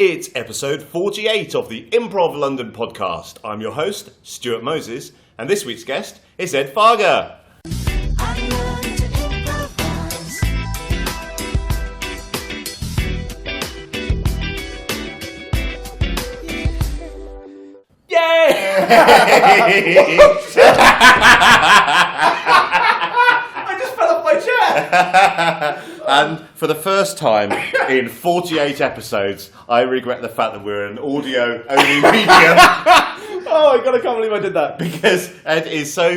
It's episode 48 of the Improv London podcast. I'm your host, Stuart Moses, and this week's guest is Ed Fargher. I just fell off my chair. And for the first time in 48 episodes, I regret the fact that we're an audio-only medium. Oh my god, I can't believe I did that. Because Ed is so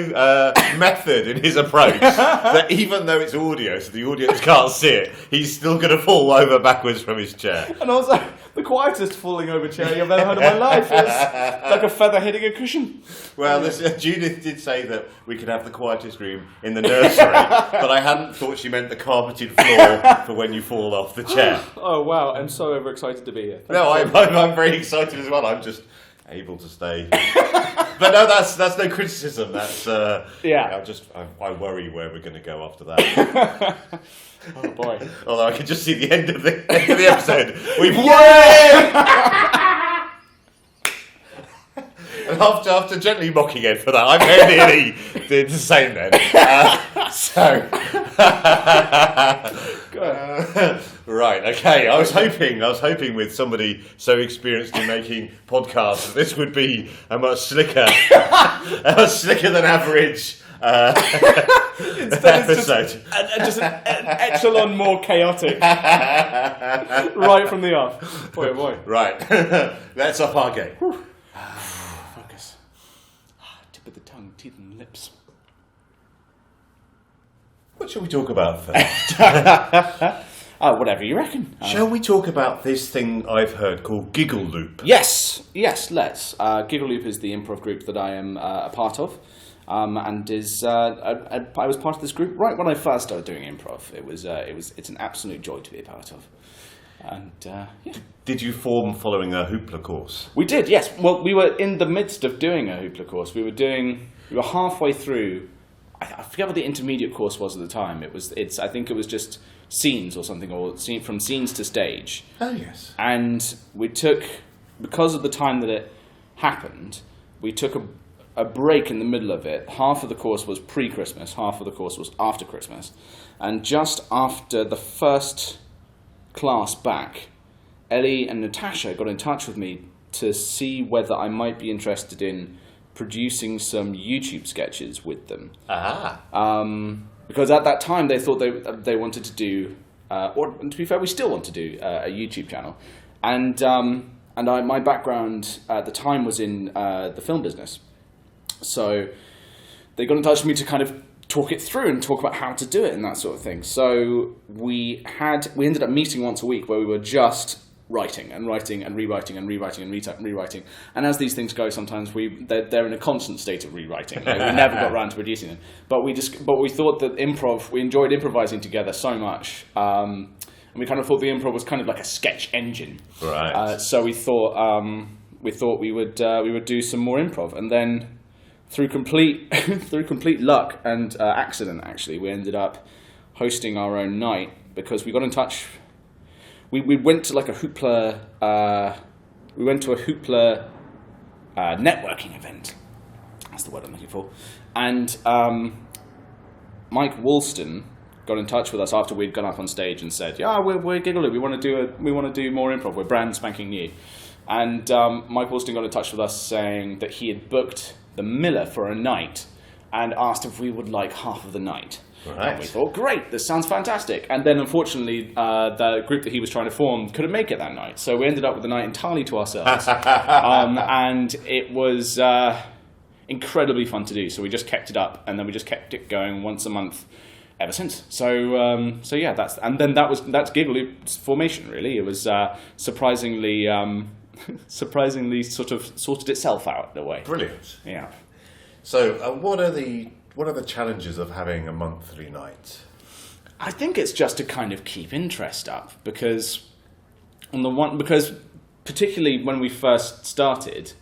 method in his approach that even though it's audio, so the audience can't see it, he's still going to fall over backwards from his chair. And also, the quietest falling over chair you've ever heard of my life. It's like a feather hitting a cushion. Well, Judith did say that we could have the quietest room in the nursery, but I hadn't thought she meant the carpeted floor for when you fall off the chair. Oh wow, I'm so overexcited to be here. I'm very excited as well. I'm just able to stay. But no, that's no criticism. That's yeah. I worry where we're going to go after that. Oh boy! Although I can just see the end of the episode. We've And after gently mocking Ed for that, I'm very nearly did the same then. Right, okay. I was hoping with somebody so experienced in making podcasts that this would be a much slicker than average Instead, it's episode. just an echelon more chaotic. Right from the off. Boy, oh boy. Right, let's up our game. Focus. Tip of the tongue, teeth and lips. What shall we talk about first? Whatever you reckon. Shall we talk about this thing I've heard called Giggle Loop? Yes, let's. Giggle Loop is the improv group that I am a part of, and is I was part of this group right when I first started doing improv. It's an absolute joy to be a part of, and yeah. Did you form following a hoopla course? We did, yes. Well, we were in the midst of doing a hoopla course. We were halfway through. I forget what the intermediate course was at the time. I think it was just scenes or something, or from scenes to stage. Oh, yes. And we took, because of the time that it happened, we took a break in the middle of it. Half of the course was pre-Christmas, half of the course was after Christmas. And just after the first class back, Ellie and Natasha got in touch with me to see whether I might be interested in producing some YouTube sketches with them. Because at that time they thought they wanted to do, or to be fair, we still want to do a YouTube channel, and my background at the time was in the film business, so they got in touch with me to kind of talk it through and talk about how to do it and that sort of thing. So we ended up meeting once a week where we were just writing and rewriting and rewriting. And as these things go, sometimes they're in a constant state of rewriting. Like, we never got around to producing them. But we thought that we enjoyed improvising together so much. And we kind of thought the improv was kind of like a sketch engine. Right. So we thought we would do some more improv. And then through complete luck and accident, actually, we ended up hosting our own night because we got in touch. We went to like a hoopla. We went to a hoopla networking event. That's the word I'm looking for. And Mike Woolston got in touch with us after we'd gone up on stage and said, "Yeah, we're Giggle Loop. We want to do more improv. We're brand spanking new." And Mike Woolston got in touch with us saying that he had booked the Miller for a night and asked if we would like half of the night. Right. And we thought, great, this sounds fantastic. And then, unfortunately, the group that he was trying to form couldn't make it that night. So we ended up with the night entirely to ourselves. And it was incredibly fun to do. So we just kept it up, and then we just kept it going once a month ever since. So yeah, that's Giggle Loop's formation, really. It was surprisingly sort of sorted itself out in a way. Brilliant. Yeah. So what are the challenges of having a monthly night? I think it's just to kind of keep interest up because particularly when we first started,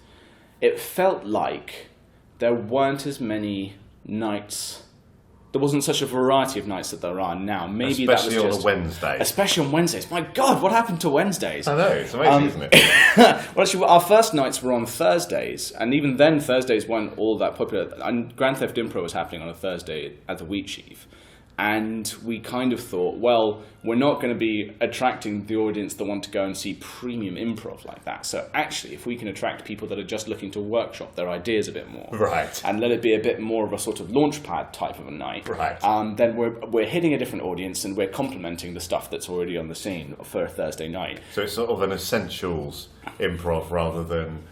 it felt like there weren't as many nights there wasn't such a variety of nights that there are now. Maybe especially that was on a Wednesday. Especially on Wednesdays. My God, what happened to Wednesdays? I know, it's amazing, isn't it? Well, actually, our first nights were on Thursdays, and even then, Thursdays weren't all that popular. And Grand Theft Improv was happening on a Thursday at the Wheat Sheaf. And we kind of thought, well, we're not going to be attracting the audience that want to go and see premium improv like that. So actually, if we can attract people that are just looking to workshop their ideas a bit more, right, and let it be a bit more of a sort of launchpad type of a night, right, then we're hitting a different audience and we're complementing the stuff that's already on the scene for a Thursday night. So it's sort of an essentials improv rather than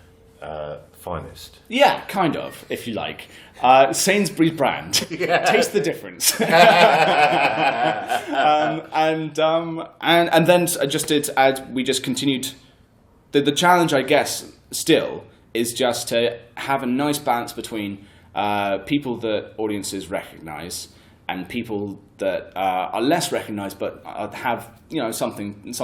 finest. Yeah, kind of, if you like. Sainsbury's brand. Yeah. Taste the difference. And then we just continued. The challenge, I guess, still is just to have a nice balance between people that audiences recognise and people that are less recognised but have something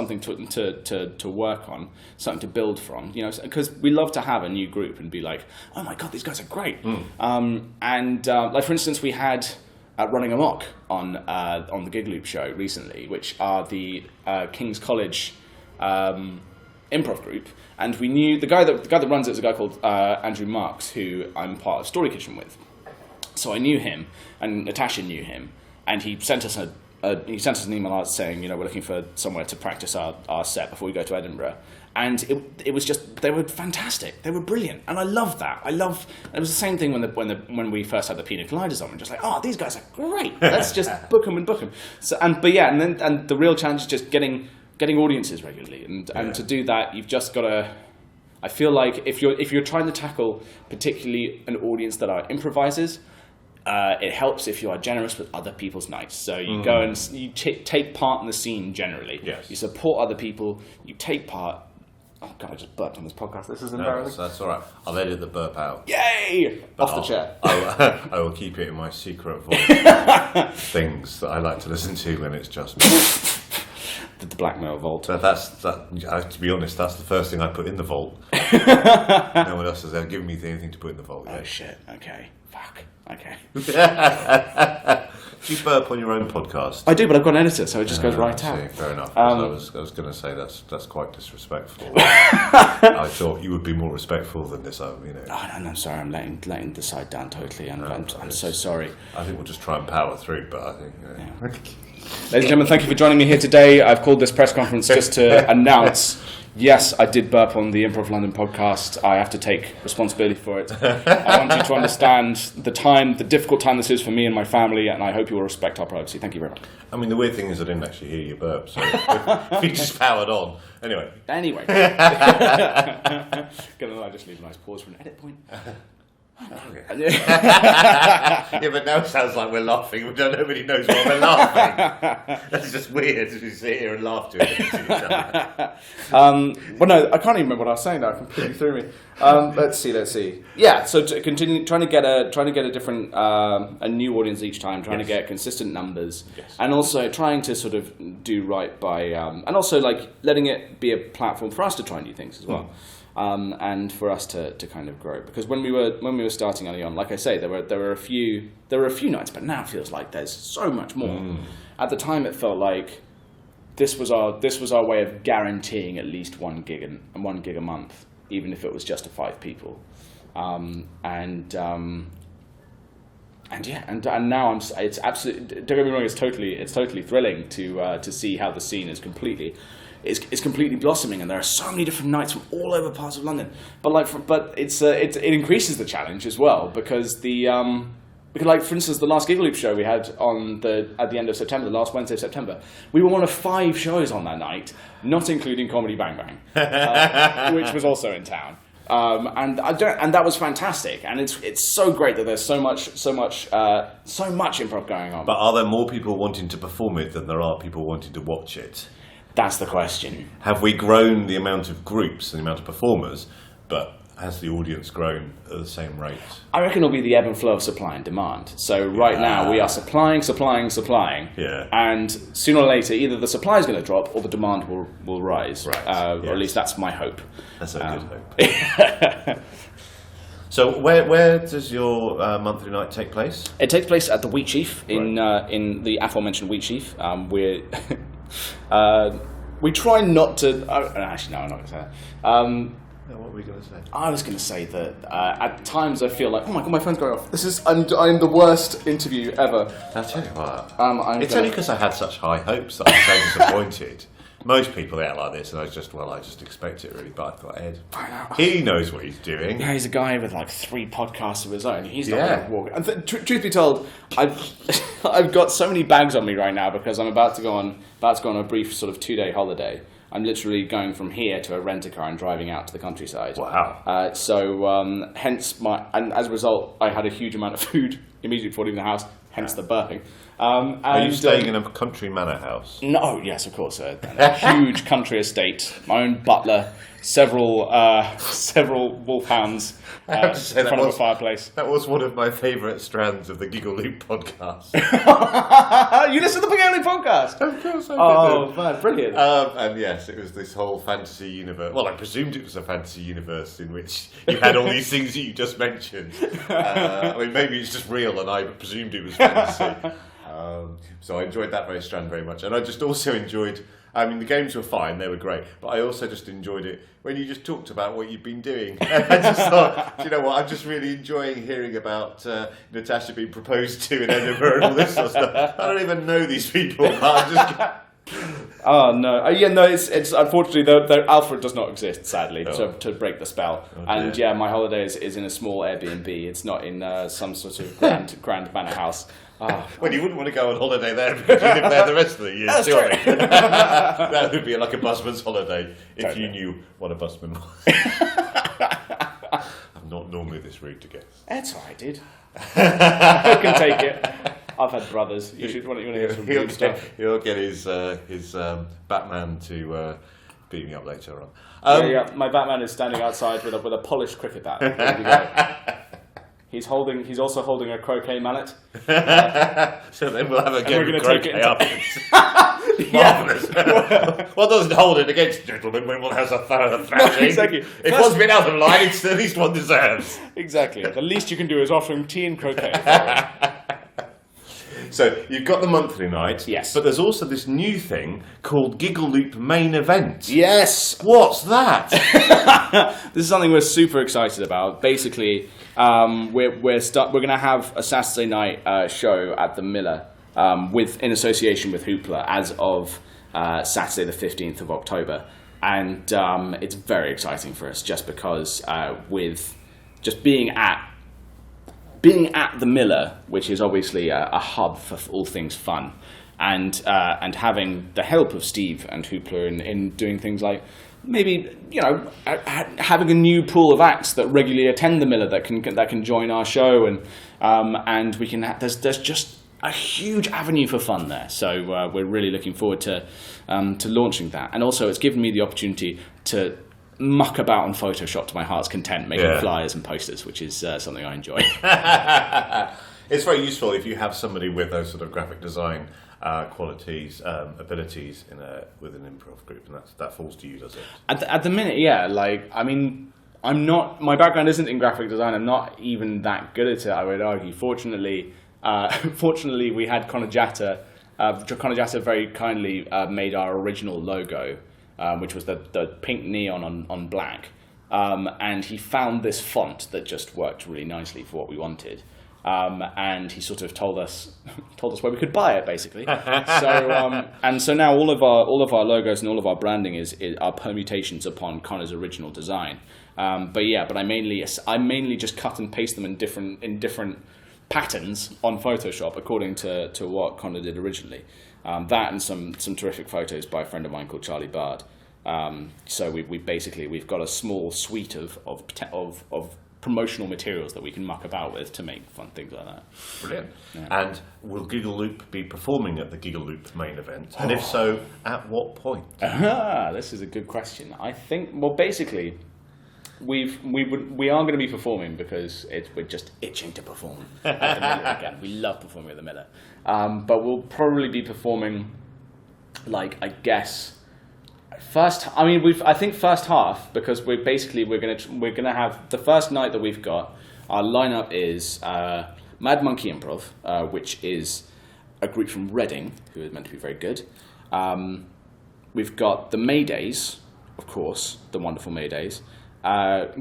to work on, something to build from. Because we love to have a new group and be like, oh my God, these guys are great. Like for instance, we had Running Amok on the Gig Loop show recently, which are the King's College improv group, and we knew the guy that runs it is a guy called Andrew Marks, who I'm part of Story Kitchen with. So I knew him, and Natasha knew him, and he sent us an email out saying, we're looking for somewhere to practice our set before we go to Edinburgh. And it was just, they were fantastic, they were brilliant, and I loved that. It was the same thing when we first had the Pina Coladas on, and just like, oh, these guys are great, let's just book them. So and the real challenge is just getting audiences regularly, and to do that, you've just got to. I feel like if you're trying to tackle particularly an audience that are improvisers, it helps if you are generous with other people's nights. So you go and you take part in the scene generally. Yes. You support other people. You take part. Oh God, I just burped on this podcast. This is embarrassing. No, that's all right. I'll edit the burp out. Yay! Off the chair. I will keep it in my secret vault. Things that I like to listen to when it's just me. The blackmail vault. To be honest, that's the first thing I put in the vault. No one else has ever given me anything to put in the vault yet. Oh shit, okay. Fuck. Okay. Do you burp on your own podcast? I do, but I've got an editor, so it just goes right out. Fair enough. I was going to say that's quite disrespectful. I thought you would be more respectful than this. Oh, no, I'm sorry. I'm letting the side down totally. I'm so sorry. I think we'll just try and power through, but I think... Yeah. Ladies and gentlemen, thank you for joining me here today. I've called this press conference just to announce, yes, I did burp on the Improv London podcast. I have to take responsibility for it. I want you to understand the difficult time this is for me and my family, and I hope you will respect our privacy. Thank you very much. I mean, the weird thing is I didn't actually hear you burp, so if you just powered on. Anyway. Gonna I just leave a nice pause for an edit point. Okay. Yeah, but now it sounds like we're laughing. Nobody knows why we're laughing. That's just weird as we sit here and laugh to each other. Well, no, I can't even remember what I was saying now. It completely threw me. Let's see. Yeah, so to continue trying to get a different a new audience each time, trying to get consistent numbers, and also trying to sort of do right by and also like letting it be a platform for us to try new things as well. And for us to kind of grow, because when we were starting early on, like I say, there were a few nights, but now it feels like there's so much more. At the time, it felt like this was our way of guaranteeing at least one gig a month, even if it was just to 5 people. And now it's absolutely, don't get me wrong, it's totally thrilling to see how the scene is completely blossoming, and there are so many different nights from all over parts of London. But it increases the challenge as well, because like for instance, the last Gig Loop show we had at the end of September, the last Wednesday of September, we were one of 5 shows on that night, not including Comedy Bang Bang, which was also in town. And that was fantastic, and it's so great that there's so much improv going on. But are there more people wanting to perform it than there are people wanting to watch it? That's the question. Have we grown the amount of groups and the amount of performers, but has the audience grown at the same rate? I reckon it'll be the ebb and flow of supply and demand. So right now we are supplying, and sooner or later either the supply is going to drop or the demand will rise. Right. Or at least that's my hope. That's a good hope. So where does your monthly night take place? It takes place at the Wheat Sheaf in the aforementioned Wheat Sheaf. We try not to. Actually, no, I'm not going to say that. What were we going to say? I was going to say that at times I feel like, oh my god, my phone's going off. I'm the worst interview ever. I'll tell you what. It's only because I had such high hopes that I'm so disappointed. Most people act like this, and I just expect it really. But I thought, Ed, he knows what he's doing. Yeah, he's a guy with like 3 podcasts of his own. He's not going to walk. And truth be told, I've got so many bags on me right now because I'm about to go on a brief sort of 2-day holiday. I'm literally going from here to a rent-a-car and driving out to the countryside. Wow. So hence and as a result, I had a huge amount of food immediately before leaving the house. Hence the burping. Are you staying in a country manor house? No, yes, of course. A huge country estate. My own butler, several wolfhounds in front of a fireplace. That was one of my favourite strands of the Giggle Loop podcast. You listen to the Giggle Loop podcast? Of course I did. Oh, man, brilliant. And yes, it was this whole fantasy universe. Well, I presumed it was a fantasy universe in which you had all these things that you just mentioned. I mean, maybe it's just real and I presumed it was fantasy. So I enjoyed that strand very much. And I just also enjoyed, I mean, the games were fine, they were great, but I also just enjoyed it when you just talked about what you've been doing. I just thought, you know what, I'm just really enjoying hearing about Natasha being proposed to in Edinburgh and all this sort of stuff. I don't even know these people, but I'm just... Oh no! It's unfortunately Alfred does not exist, sadly, to break the spell. And my holiday is in a small Airbnb. It's not in some sort of grand manor house. Well, you wouldn't want to go on holiday there because you live there the rest of the year. That's surely. true. That would be like a busman's holiday if you knew what a busman was. I'm not normally this rude to guests. That's all right, dude. I can take it. I've had brothers. You want to hear some good stuff? He'll get his Batman to beat me up later on. My Batman is standing outside with a polished cricket bat. Ready to go. He's also holding a croquet mallet. So then we'll have a game of croquet afterwards. Marvellous. What doesn't hold it against gentlemen when one has a thorough thrashing? No, exactly. If one's been out of line, it's the least one deserves. Exactly. The least you can do is offer him tea and croquet. So you've got the monthly night. Yes. But there's also this new thing called Giggle Loop Main Event. Yes. What's that? This is something we're super excited about. Basically, we're going to have a Saturday night show at the Miller in association with Hoopla as of Saturday the 15th of October. And it's very exciting for us just because with just being at the Miller, which is obviously a hub for all things fun, and having the help of Steve and Hoopla in doing things like maybe having a new pool of acts that regularly attend the Miller that can join our show, and we can there's just a huge avenue for fun there. So we're really looking forward to launching that, and also it's given me the opportunity to muck about on Photoshop to my heart's content, making flyers and posters, which is something I enjoy. It's very useful if you have somebody with those sort of graphic design qualities, abilities with an improv group, and that falls to you, does it? At the minute, yeah. Like, I mean, I'm not. My background isn't in graphic design. I'm not even that good at it, I would argue. Fortunately, we had Conajata. Conajata very kindly made our original logo. Which was the pink neon on black, and he found this font that just worked really nicely for what we wanted, and he sort of told us where we could buy it, basically. So now all of our logos and all of our branding are permutations upon Connor's original design. But I mainly just cut and paste them in different patterns on Photoshop according to what Connor did originally. That and some terrific photos by a friend of mine called Charlie Bard. So we've got a small suite of promotional materials that we can muck about with to make fun things like that. Brilliant. Yeah. And will Giggle Loop be performing at the Giggle Loop main event? And if so, at what point? This is a good question. I think, well, basically, we are going to be performing because we're just itching to perform at the Miller again. We love performing at the Miller. But we'll probably be performing, like, I guess, I think first half, because we're gonna have the first night that we've got. Our lineup is Mad Monkey Improv, which is a group from Reading who is meant to be very good. We've got the Maydays, of course, the wonderful Maydays,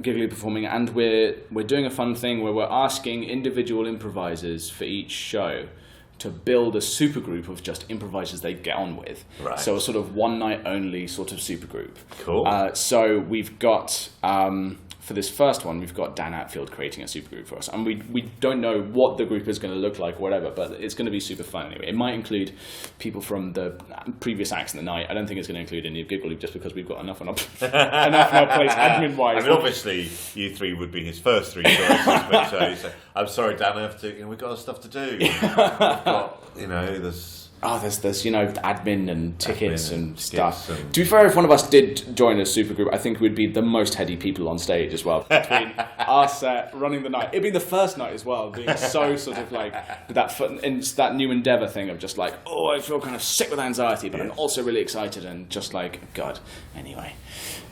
Giggly performing, and we're doing a fun thing where we're asking individual improvisers for each show to build a supergroup of just improvisers they get on with. Right. So a sort of one night only sort of supergroup. Cool. So we've got, for this first one, we've got Dan Atfield creating a supergroup for us. And we don't know what the group is going to look like or whatever, but it's going to be super fun anyway. It might include people from the previous acts in the night. I don't think it's going to include any of Giggle Loop, just because we've got enough on our plate admin-wise. I mean, obviously, you three would be his first three choices, but you say, I'm sorry, Dan, I have to, we've got stuff to do. We've got, there's... there's admin and tickets and stuff. And... To be fair, if one of us did join a supergroup, I think we'd be the most heady people on stage as well. Between us running the night, it'd be the first night as well, being so sort of like that new endeavour thing of just like, I feel kind of sick with anxiety, but I'm also really excited and just like, God. Anyway,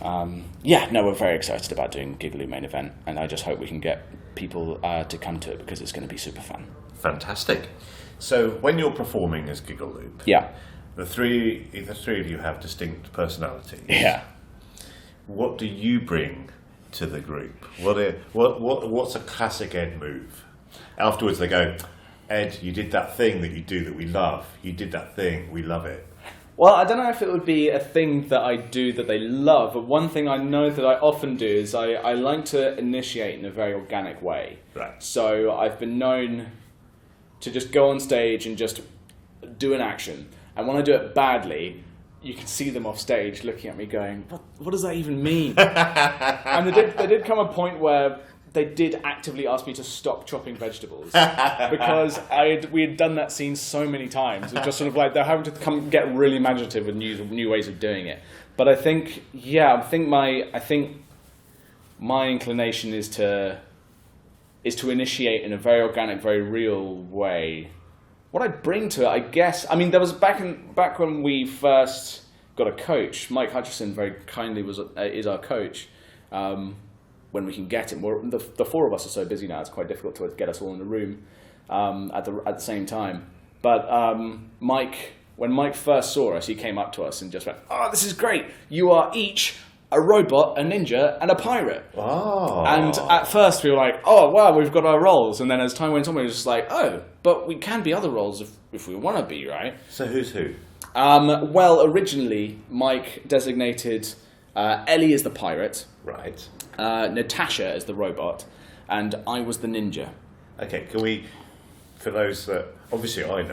we're very excited about doing Gigaloo main event, and I just hope we can get people to come to it because it's going to be super fun. Fantastic. So when you're performing as Giggle Loop, the three of you have distinct personalities. Yeah. What do you bring to the group? What's a classic Ed move? Afterwards they go, Ed, you did that thing that you do that we love. You did that thing, we love it. Well, I don't know if it would be a thing that I do that they love, but one thing I know that I often do is I like to initiate in a very organic way. Right. So I've been known to just go on stage and just do an action. And when I do it badly, you can see them off stage looking at me going, what does that even mean? And there did come a point where they did actively ask me to stop chopping vegetables because we had done that scene so many times. It's just sort of like they're having to get really imaginative with new ways of doing it. But I think my inclination is to initiate in a very organic, very real way. What I bring to it, I guess, I mean, there was back when we first got a coach. Mike Hutchison very kindly is our coach. When we can get him, the four of us are so busy now; it's quite difficult to get us all in a room at the same time. But Mike, when Mike first saw us, he came up to us and just went, "Oh, this is great! You are each a robot, a ninja, and a pirate." Oh. And at first we were like, "Oh, wow, we've got our roles." And then as time went on, we were just like, "Oh, but we can be other roles if we want to be, right?" So who's who? Well, originally Mike designated Ellie as the pirate. Right. Natasha as the robot, and I was the ninja. Okay, can we, for those that, obviously I know,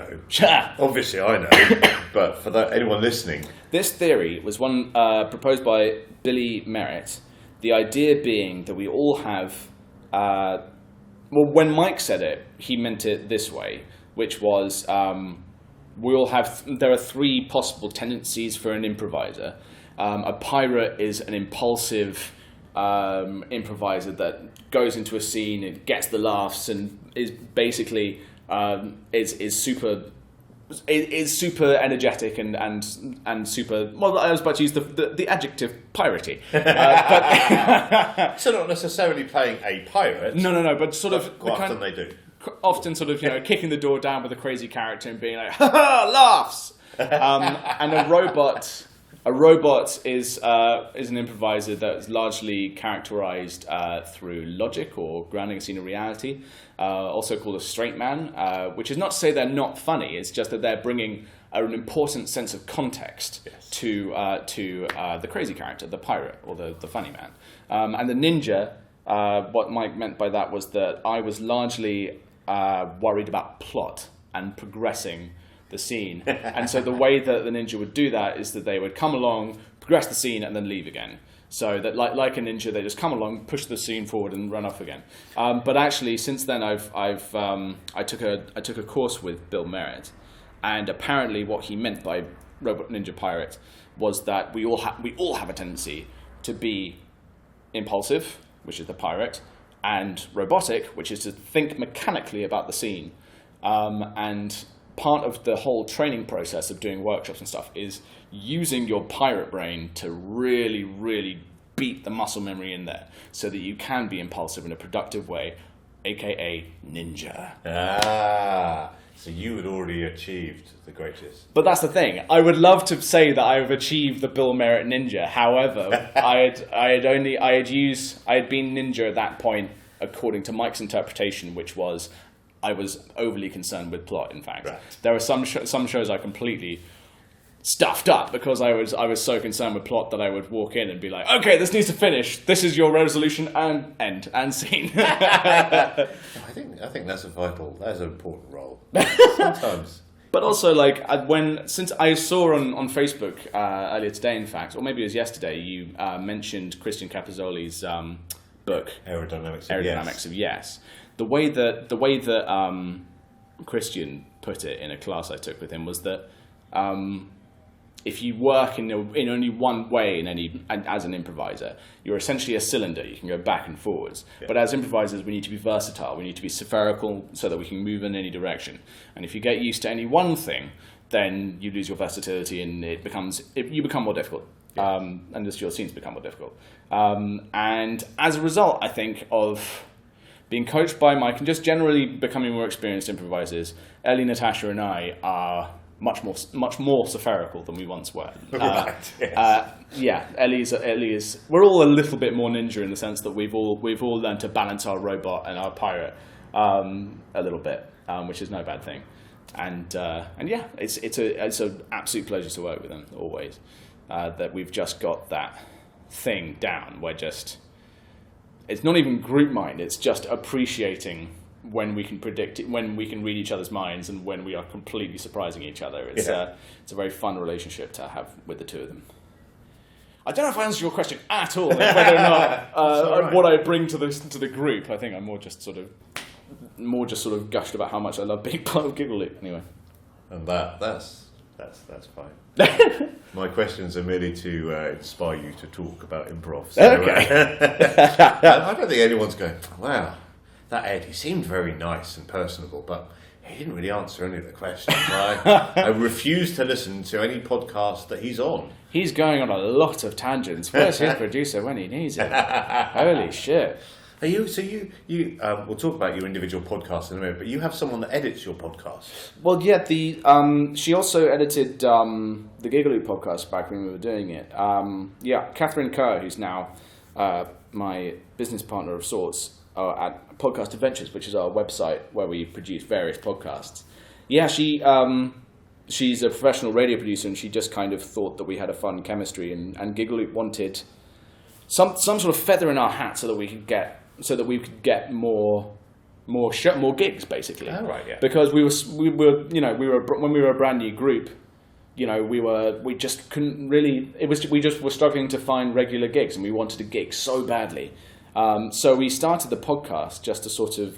but for anyone listening. This theory was one proposed by Billy Merritt, the idea being that we all have, when Mike said it, he meant it this way, which was, there are three possible tendencies for an improviser. A pirate is an impulsive improviser that goes into a scene and gets the laughs and is basically is super energetic and super. Well, I was about to use the adjective piratey, So not necessarily playing a pirate. No, but sort of quite often they do. Often sort of kicking the door down with a crazy character and being like, "Ha ha, laughs," and a robot. A robot is an improviser that's largely characterized through logic or grounding a scene in reality, also called a straight man, which is not to say they're not funny, it's just that they're bringing an important sense of context to the crazy character, the pirate, or the funny man. And the ninja, what Mike meant by that was that I was largely worried about plot and progressing the scene. And so the way that the ninja would do that is that they would come along, progress the scene, and then leave again. So that like a ninja, they just come along, push the scene forward, and run off again. But actually, since then, I took a course with Bill Merritt, and apparently what he meant by Robot Ninja Pirate was that we all have a tendency to be impulsive, which is the pirate, and robotic, which is to think mechanically about the scene, and part of the whole training process of doing workshops and stuff is using your pirate brain to really, really beat the muscle memory in there so that you can be impulsive in a productive way, aka ninja. So you had already achieved the greatest. But that's the thing. I would love to say that I have achieved the Bill Merritt ninja. However, I had been ninja at that point according to Mike's interpretation, which was I was overly concerned with plot. In fact, right. There were some shows I completely stuffed up because I was so concerned with plot that I would walk in and be like, okay, this needs to finish. This is your resolution and end and scene. I think that's an important role. Sometimes. But also, since I saw on Facebook earlier today, in fact, or maybe it was yesterday, you mentioned Christian Capizzoli's book, Aerodynamics of Yes. The way that Christian put it in a class I took with him was that if you work in only one way as an improviser, you're essentially a cylinder. You can go back and forwards. Yeah. But as improvisers, we need to be versatile. We need to be spherical so that we can move in any direction. And if you get used to any one thing, then you lose your versatility and you become more difficult. Yeah. And your scenes become more difficult. And as a result, I think, of being coached by Mike and just generally becoming more experienced improvisers, Ellie, Natasha, and I are much more spherical than we once were. Right. Yes. Ellie is. We're all a little bit more ninja in the sense that we've all learned to balance our robot and our pirate a little bit, which is no bad thing. And yeah, it's an absolute pleasure to work with them always. That we've just got that thing down. It's not even group mind. It's just appreciating when we can predict it, when we can read each other's minds, and when we are completely surprising each other. It's a very fun relationship to have with the two of them. I don't know if I answered your question at all, whether or not what I bring to the group. I think I'm more just sort of gushed about how much I love being part of Giggle Loop. Anyway, and that's fine. My questions are merely to inspire you to talk about improv. So, okay. I don't think anyone's going, wow, that Ed, he seemed very nice and personable, but he didn't really answer any of the questions. I refuse to listen to any podcast that he's on. He's going on a lot of tangents. Where's his producer when he needs it? Holy shit. Are you? So you we'll talk about your individual podcasts in a minute, but you have someone that edits your podcast. Well, yeah, she also edited the Giggle Loop podcast back when we were doing it. Catherine Kerr, who's now my business partner of sorts at Podcast Adventures, which is our website where we produce various podcasts. Yeah, she's a professional radio producer, and she just kind of thought that we had a fun chemistry, and Giggle Loop wanted some sort of feather in our hat so that we could get more gigs, basically. Oh, right, yeah. Because we were when we were a brand new group, we just couldn't really. We just were struggling to find regular gigs, and we wanted a gig so badly. So we started the podcast just to sort of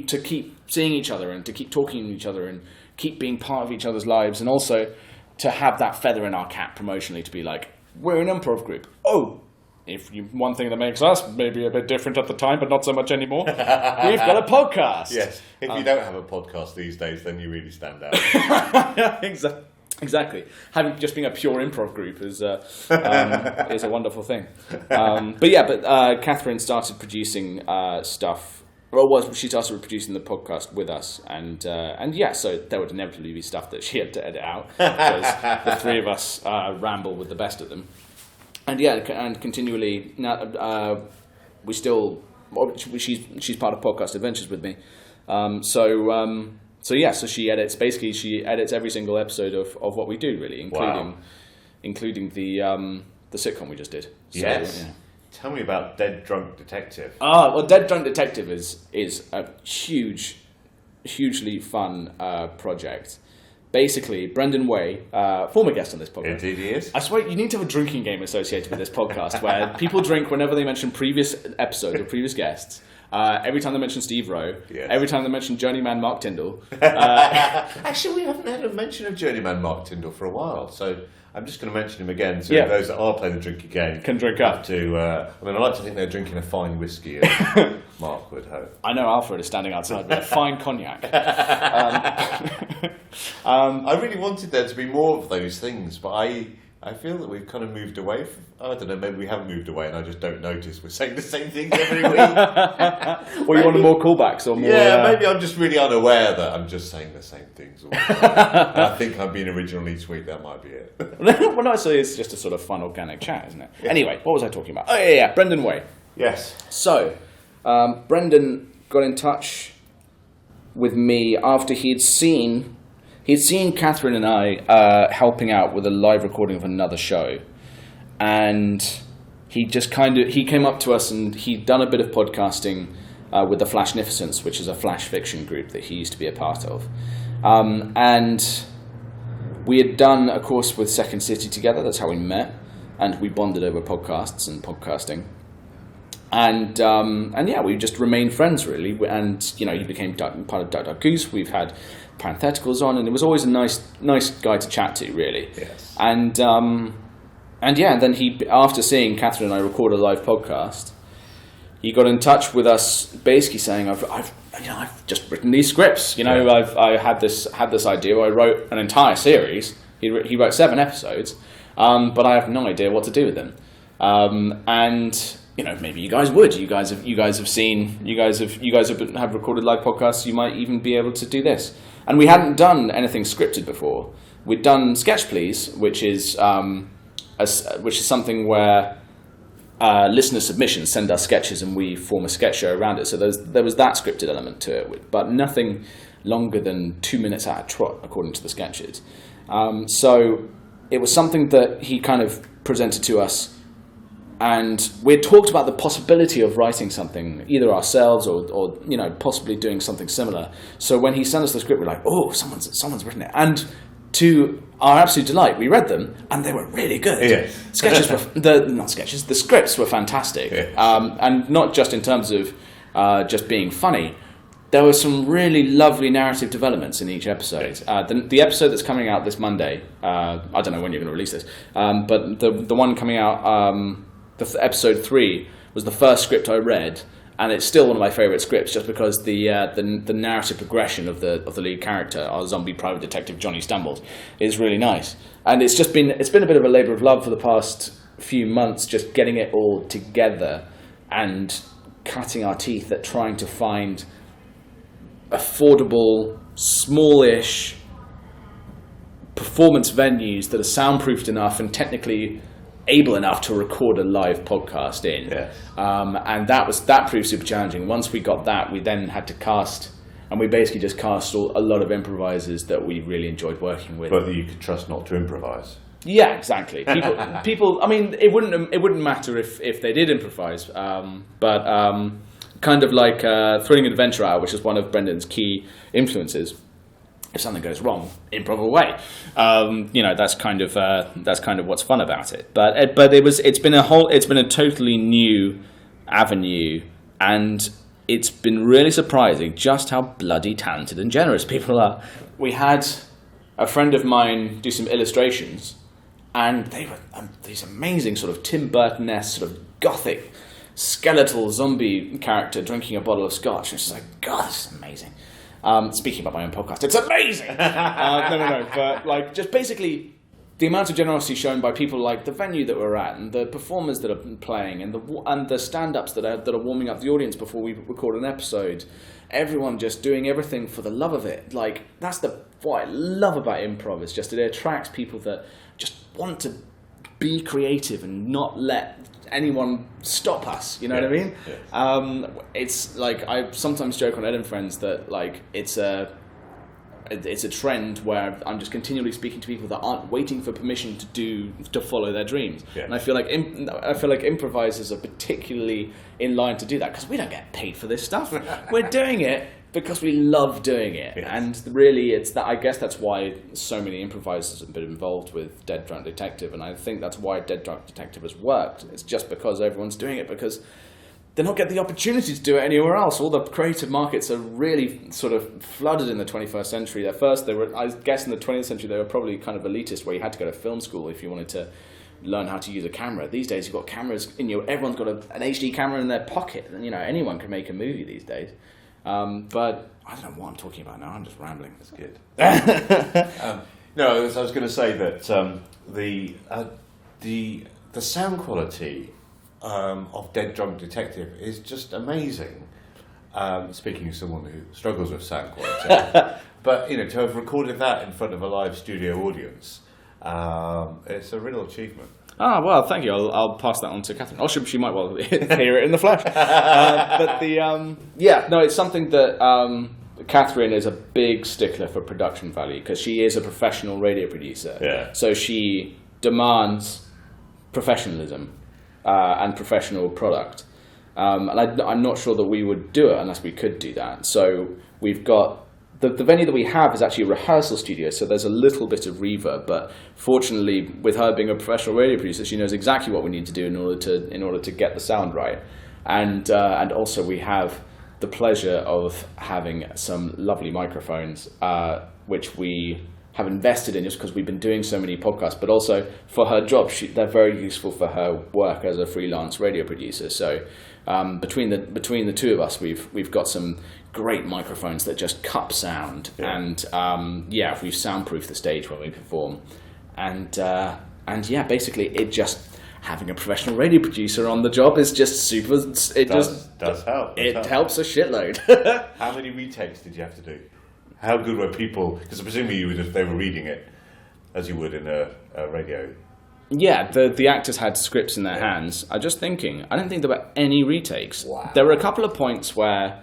to keep seeing each other and to keep talking to each other and keep being part of each other's lives, and also to have that feather in our cap promotionally to be like, we're an improv group. Oh, one thing that makes us maybe a bit different at the time, but not so much anymore, we've got a podcast. Yes, if you don't have a podcast these days, then you really stand out. Exactly. Just being a pure improv group is a wonderful thing. But Catherine started producing stuff. She started producing the podcast with us, and so there would inevitably be stuff that she had to edit out because the three of us ramble with the best of them. And continually now she's part of Podcast Adventures with me. So she edits every single episode of what we do, really, including the sitcom we just did. Yes. So, yeah. Tell me about Dead Drunk Detective. Dead Drunk Detective is a hugely fun project. Basically, Brendan Way, former guest on this podcast. Indeed he is. I swear, you need to have a drinking game associated with this podcast where people drink whenever they mention previous episodes or previous guests. Every time they mention Steve Rowe, Yes. every time they mention Journeyman Mark Tyndall. Actually, we haven't had a mention of Journeyman Mark Tyndall for a while, so I'm just going to mention him again. So those that are playing the drinking game Can drink up. I like to think they're drinking a fine whiskey, as Mark would hope. I know Alfred is standing outside with a fine cognac. I really wanted there to be more of those things, but I feel that we've kind of moved away from... I don't know, maybe we haven't moved away and I just don't notice we're saying the same things every week. Or you wanted more callbacks or more... Yeah, maybe I'm just really unaware that I'm just saying the same things all the time. And I think I'm being original each week, that might be it. Well, no, so it's just a sort of fun, organic chat, isn't it? Yeah. Anyway, what was I talking about? Oh, yeah, Brendan Way. Yes. So, Brendan got in touch with me after he'd seen Catherine and I helping out with a live recording of another show, and he came up to us and he'd done a bit of podcasting with the Flashnificence, which is a flash fiction group that he used to be a part of, and we had done a course with Second City together. That's how we met, and we bonded over podcasts and podcasting. And yeah, we just remained friends really. And he became part of Duck Duck Goose. We've had parentheticals on, and it was always a nice guy to chat to, really. Yes. And yeah, and then he, after seeing Catherine and I record a live podcast, he got in touch with us, basically saying, I've just written these scripts. I had this idea. I wrote an entire series. He wrote 7 episodes, but I have no idea what to do with them. And maybe you guys would. You guys have recorded live podcasts. You might even be able to do this. And we hadn't done anything scripted before. We'd done Sketch Please, which is something where listener submissions send us sketches and we form a sketch show around it. So there was that scripted element to it, but nothing longer than 2 minutes at a trot, according to the sketches. So it was something that he kind of presented to us. And we had talked about the possibility of writing something, either ourselves or possibly doing something similar. So when he sent us the script, we're like, oh, someone's written it. And to our absolute delight, we read them, and they were really good. Yes. The scripts were fantastic. Yes. And not just in terms of just being funny. There were some really lovely narrative developments in each episode. The episode that's coming out this Monday, I don't know when you're going to release this, but the one coming out... episode 3 was the first script I read, and it's still one of my favourite scripts, just because the narrative progression of the lead character, our zombie private detective Johnny Stumbles, is really nice. And it's been a bit of a labour of love for the past few months, just getting it all together and cutting our teeth at trying to find affordable, smallish performance venues that are soundproofed enough and technically able enough to record a live podcast in. Yes. And that proved super challenging. Once we got that, we then had to cast, and we basically just cast a lot of improvisers that we really enjoyed working with. But that you could trust not to improvise. Yeah, exactly. People. I mean, it wouldn't matter if they did improvise. But kind of like Thrilling Adventure Hour, which is one of Brendan's key influences. If something goes wrong, improv away. That's kind of what's fun about it. But it's been a totally new avenue, and it's been really surprising just how bloody talented and generous people are. We had a friend of mine do some illustrations, and they were these amazing sort of Tim Burton-esque sort of gothic skeletal zombie character drinking a bottle of scotch. And it's just like, God, this is amazing. Speaking about my own podcast, it's amazing. No, but just basically the amount of generosity shown by people, like the venue that we're at, and the performers that are playing, and the stand-ups that are warming up the audience before we record an episode. Everyone just doing everything for the love of it. Like, that's what I love about improv. Is just it attracts people that just want to be creative and not let anyone stop us, you know what I mean? Yes. It's like, I sometimes joke on Ed and Friends that like it's a trend where I'm just continually speaking to people that aren't waiting for permission to follow their dreams. Yeah. And I feel like improvisers are particularly in line to do that, because we don't get paid for this stuff. We're doing it because we love doing it. Yes. And really, it's that. I guess that's why so many improvisers have been involved with Dead Drunk Detective, and I think that's why Dead Drunk Detective has worked. It's just because everyone's doing it because they're not getting the opportunity to do it anywhere else. All the creative markets are really sort of flooded in the 21st century. At first, I guess in the 20th century, they were probably kind of elitist, where you had to go to film school if you wanted to learn how to use a camera. These days, you've got cameras everyone's got an HD camera in their pocket, and anyone can make a movie these days. But I don't know what I'm talking about now. I'm just rambling. That's good. No, I was going to say that the sound quality of Dead Drunk Detective is just amazing. Speaking as someone who struggles with sound quality, but to have recorded that in front of a live studio audience, it's a real achievement. Ah, well, thank you. I'll pass that on to Catherine. Or she might well hear it in the flesh. But it's something that Catherine is a big stickler for production value, because she is a professional radio producer. Yeah. So she demands professionalism and professional product. And I'm not sure that we would do it unless we could do that. So we've got the venue that we have is actually a rehearsal studio, so there's a little bit of reverb. But fortunately, with her being a professional radio producer, she knows exactly what we need to do in order to get the sound right. And also we have the pleasure of having some lovely microphones, which we have invested in just because we've been doing so many podcasts, but also for her job, they're very useful for her work as a freelance radio producer. So between the two of us, we've got some great microphones that just cup sound, and we've soundproofed the stage when we perform, and basically it just having a professional radio producer on the job is just super. It does help. It helps a shitload. How many retakes did you have to do? How good were people? Because presumably they were reading it as you would in a radio. Yeah, the actors had scripts in their hands. I'm just thinking, I don't think there were any retakes. Wow. There were a couple of points where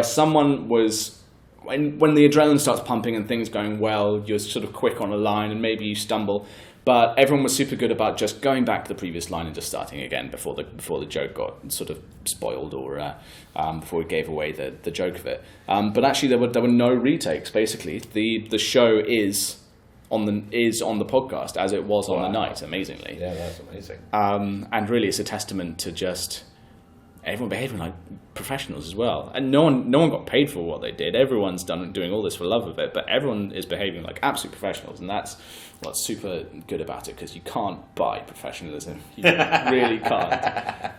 someone was, when the adrenaline starts pumping and things going well, you're sort of quick on a line and maybe you stumble. But everyone was super good about just going back to the previous line and just starting again before the joke got sort of spoiled or before it gave away the joke of it. But actually, there were no retakes. Basically, the show is on the podcast as it was on the night. Amazingly, yeah, that's amazing. And really, it's a testament to just everyone behaving like professionals as well. And no one got paid for what they did. Everyone's doing all this for love of it, but everyone is behaving like absolute professionals, and that's what's super good about it, because you can't buy professionalism. You really can't.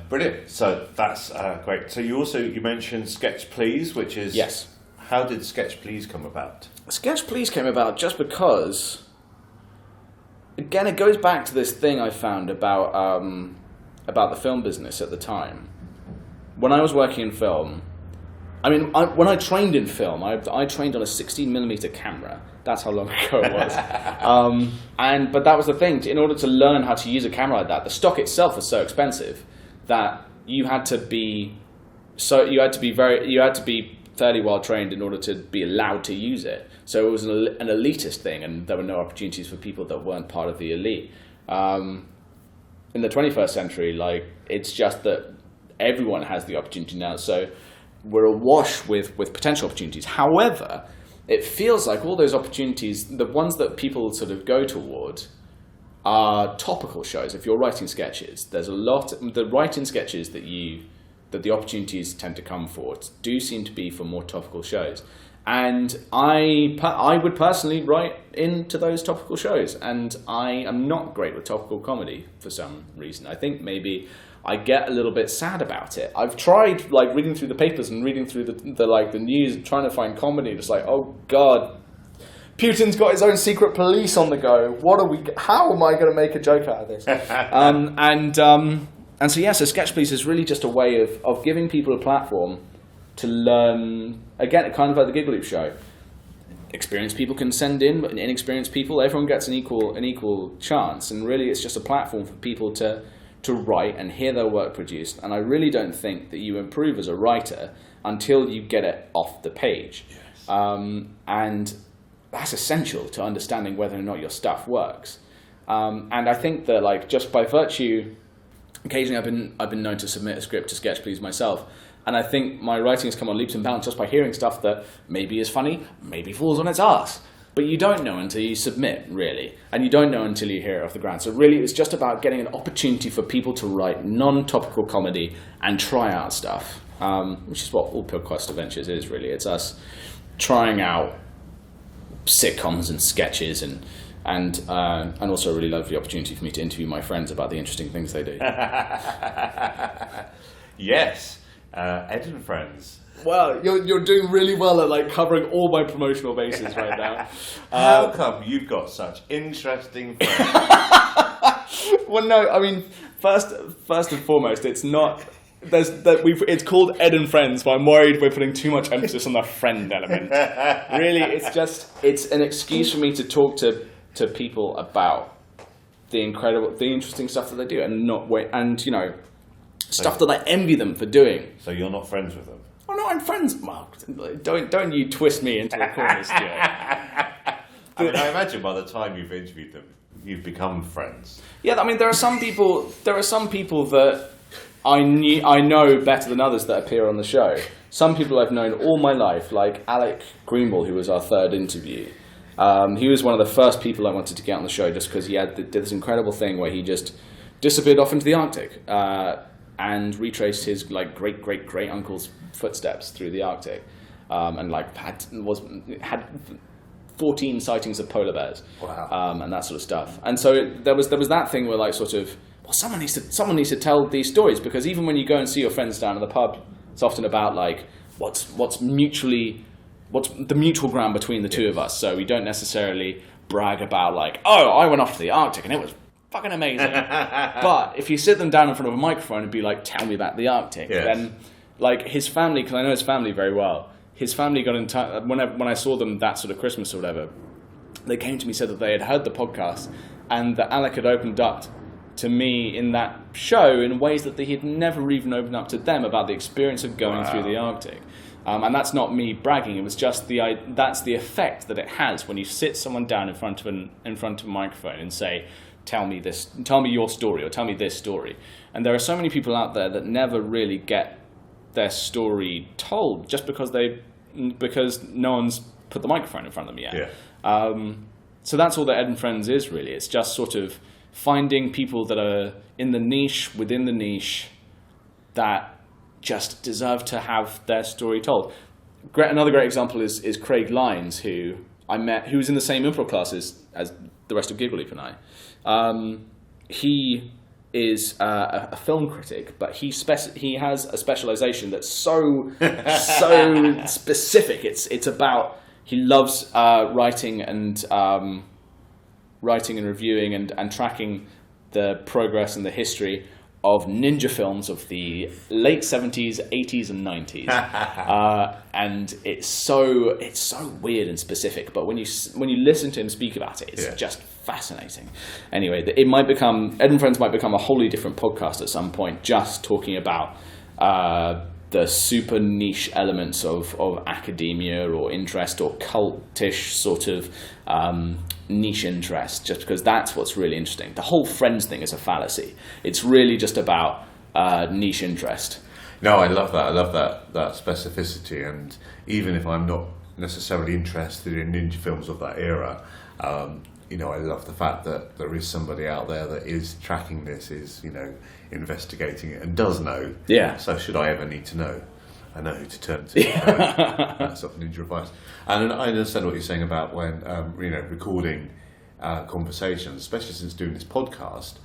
Brilliant. So that's great. So you mentioned Sketch Please, which is... Yes. How did Sketch Please come about? Sketch Please came about just because, again, it goes back to this thing I found about the film business at the time. When I was working in film, when I trained in film, I trained on a 16mm camera. That's how long ago it was. But that was the thing. In order to learn how to use a camera like that, the stock itself was so expensive that you had to be fairly well trained in order to be allowed to use it. So it was an elitist thing, and there were no opportunities for people that weren't part of the elite. In the 21st century, it's just that everyone has the opportunity now. So we're awash with potential opportunities. However, it feels like all those opportunities, the ones that people sort of go toward, are topical shows. If you're writing sketches, there's the writing sketches that the opportunities tend to come for do seem to be for more topical shows. And I would personally write into those topical shows, and I am not great with topical comedy for some reason. I think maybe I get a little bit sad about it. I've tried reading through the papers and reading through the news and trying to find comedy. Just oh God, Putin's got his own secret police on the go. How am I going to make a joke out of this? So Sketch Please is really just a way of giving people a platform to learn, again, kind of like the Gig Loop show. Experienced people can send in, but inexperienced people, everyone gets an equal chance. And really, it's just a platform for people to write and hear their work produced. And I really don't think that you improve as a writer until you get it off the page. Yes. And that's essential to understanding whether or not your stuff works. And I think that just by virtue, occasionally I've been known to submit a script to Sketch Please myself. And I think my writing has come on leaps and bounds just by hearing stuff that maybe is funny, maybe falls on its arse. But you don't know until you submit, really. And you don't know until you hear it off the ground. So really, it's just about getting an opportunity for people to write non-topical comedy and try out stuff, which is what all Podcast Adventures is, really. It's us trying out sitcoms and sketches and also a really lovely opportunity for me to interview my friends about the interesting things they do. Yes, Ed and Friends. Well, you're doing really well at like covering all my promotional bases right now. How come you've got such interesting friends? Well, no, I mean, first and foremost, it's not. It's called Ed and Friends, but I'm worried we're putting too much emphasis on the friend element. Really, it's an excuse for me to talk to people about the interesting stuff that they do, and stuff that I envy them for doing. So you're not friends with them? Oh no, I'm friends. Mark, don't you twist me into a corner, Stuart. I mean, I imagine by the time you've interviewed them, you've become friends. Yeah, I mean, there are some people that I know better than others that appear on the show. Some people I've known all my life, like Alec Greenwald, who was our third interview. He was one of the first people I wanted to get on the show just because he did this incredible thing where he just disappeared off into the Arctic and retraced his like great uncle's footsteps through the Arctic, and like had 14 sightings of polar bears. Wow. And that sort of stuff. And so there was that thing where like sort of, well, someone needs to tell these stories, because even when you go and see your friends down at the pub, it's often about like what's the mutual ground between the two of us. So we don't necessarily brag about like, oh, I went off to the Arctic and it was fucking amazing. But if you sit them down in front of a microphone and be like, tell me about the Arctic, yes. Then like his family, because I know his family very well, his family got in touch when I saw them that sort of Christmas or whatever. They came to me, said that they had heard the podcast and that Alec had opened up to me in that show in ways that he had never even opened up to them about the experience of going through the Arctic. And that's not me bragging. It was just that's the effect that it has when you sit someone down in front of a microphone and say, tell me your story, or tell me this story. And there are so many people out there that never really get their story told just because no one's put the microphone in front of them yet. Yeah. So that's all that Ed and Friends is, really. It's just sort of finding people that are in the niche, within the niche, that just deserve to have their story told. Another great example is Craig Lyons, who I met, who was in the same improv classes as the rest of Giggle Leap and I. He is a film critic, but he has a specialization that's so specific. It's about, he loves writing and reviewing and tracking the progress and the history of ninja films of the late 70s, 80s, and 90s. And it's so weird and specific, but when you listen to him speak about it, it's just fascinating. Anyway, Ed and Friends might become a wholly different podcast at some point, just talking about the super niche elements of academia or interest or cultish sort of niche interest, just because that's what's really interesting. The whole Friends thing is a fallacy. It's really just about niche interest. No, I love that. I love that specificity. And even if I'm not necessarily interested in ninja films of that era, I love the fact that there is somebody out there that is tracking this, is investigating it, and does know. Yeah. So should I ever need to know, I know who to turn to. That's sort of ninja advice. And I understand what you're saying about when recording conversations, especially since doing this podcast.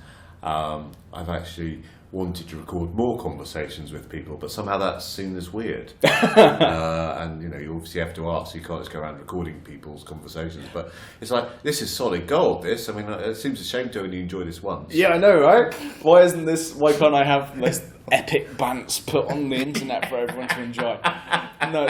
I've actually wanted to record more conversations with people, but somehow that's seen as weird. And you obviously have to ask, so you can't just go around recording people's conversations. But it's like, this is solid gold, this. I mean, it seems a shame to only enjoy this once. Yeah, I know, right? Why can't I have this epic bants put on the internet for everyone to enjoy? No.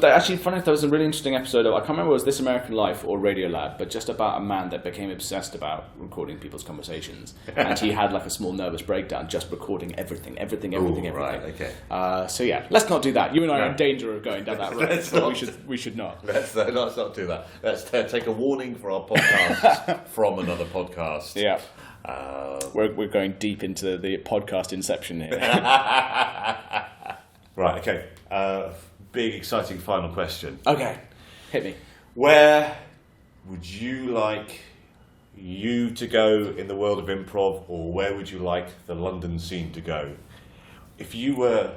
Actually, funny enough, there was a really interesting episode of, I can't remember if it was This American Life or Radiolab, but just about a man that became obsessed about recording people's conversations. And he had like a small nervous breakdown just recording everything. Ooh, right, okay. So yeah, let's not do that. You and I are in danger of going down that road. We should not. Let's not do that. Let's take a warning for our podcast from another podcast. Yeah. We're going deep into the podcast inception here. Right, okay. Big, exciting final question. Okay. Hit me. Where would you like you to go in the world of improv, or where would you like the London scene to go? If you were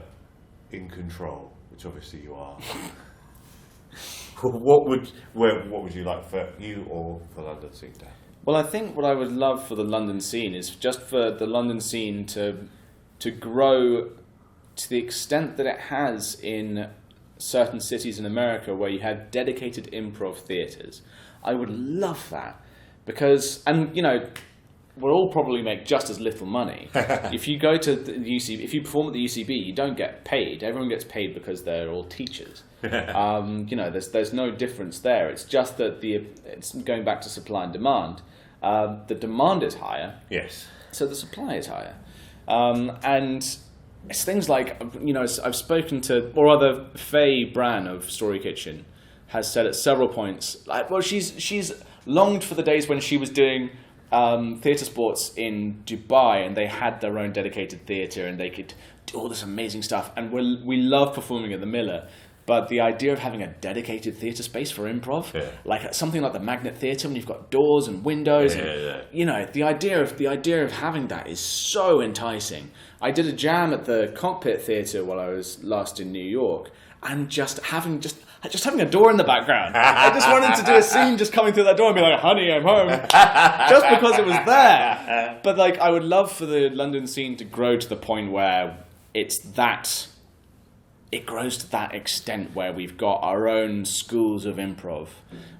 in control, which obviously you are, what would you like for you or for the London scene to happen? Well, I think what I would love for the London scene is just for the London scene to grow to the extent that it has in certain cities in America where you have dedicated improv theatres. I would love that because, and you know, we'll all probably make just as little money. If you go to the UCB, if you perform at the UCB, you don't get paid. Everyone gets paid because they're all teachers. You know, there's no difference there. It's just that it's going back to supply and demand. The demand is higher. Yes. So the supply is higher. And it's things like, you know, I've spoken to, or rather, Faye Bran of Story Kitchen has said at several points, like, well, she's longed for the days when she was doing theatre sports in Dubai, and they had their own dedicated theatre, and they could do all this amazing stuff. And we love performing at the Miller, but the idea of having a dedicated theatre space for improv, like something like the Magnet Theatre, when you've got doors and windows, you know, the idea of having that is so enticing. I did a jam at the Cockpit Theatre while I was last in New York, and just having a door in the background. I just wanted to do a scene just coming through that door and be like, honey, I'm home. Just because it was there. But like, I would love for the London scene to grow to the point where it grows to that extent where we've got our own schools of improv.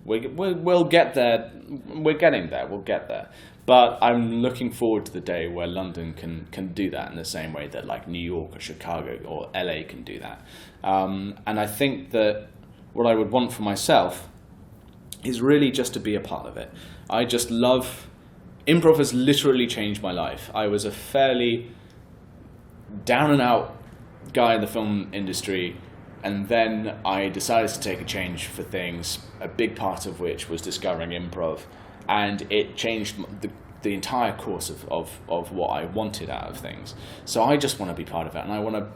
We'll get there. We're getting there. We'll get there. But I'm looking forward to the day where London can do that in the same way that like New York or Chicago or LA can do that. And I think that what I would want for myself is really just to be a part of it. I just love... Improv has literally changed my life. I was a fairly down and out guy in the film industry, and then I decided to take a change for things, a big part of which was discovering improv, and it changed the entire course of what I wanted out of things. So I just want to be part of it, and I want to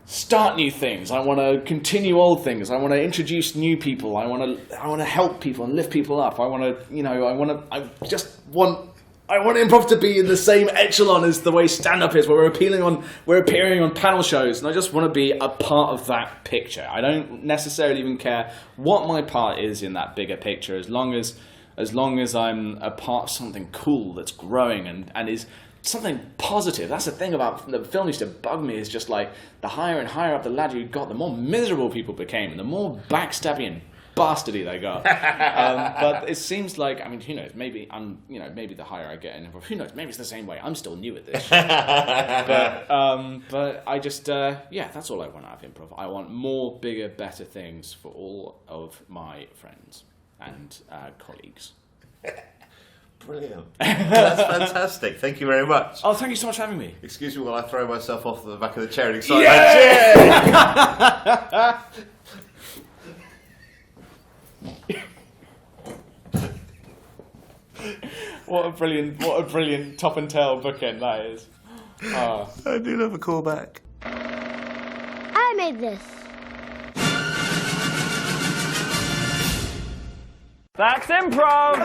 start new things. I want to continue old things. I want to introduce new people. I want to help people and lift people up. I want improv to be in the same echelon as the way stand-up is, where we're appearing on panel shows, and I just want to be a part of that picture. I don't necessarily even care what my part is in that bigger picture, as long as I'm a part of something cool that's growing and is something positive. That's the thing about the film used to bug me, is just like the higher and higher up the ladder you got, the more miserable people became, and the more backstabby and bastardy they got. But it seems like, I mean, who knows? Maybe maybe the higher I get in improv, who knows? Maybe it's the same way. I'm still new at this. But I just, that's all I want out of improv. I want more, bigger, better things for all of my friends and colleagues. Brilliant. That's fantastic. Thank you very much. Oh, thank you so much for having me. Excuse me while I throw myself off the back of the chair in excitement. Yeah! What a brilliant top and tail bookend that is. Oh. I do love a callback. I made this. That's improv!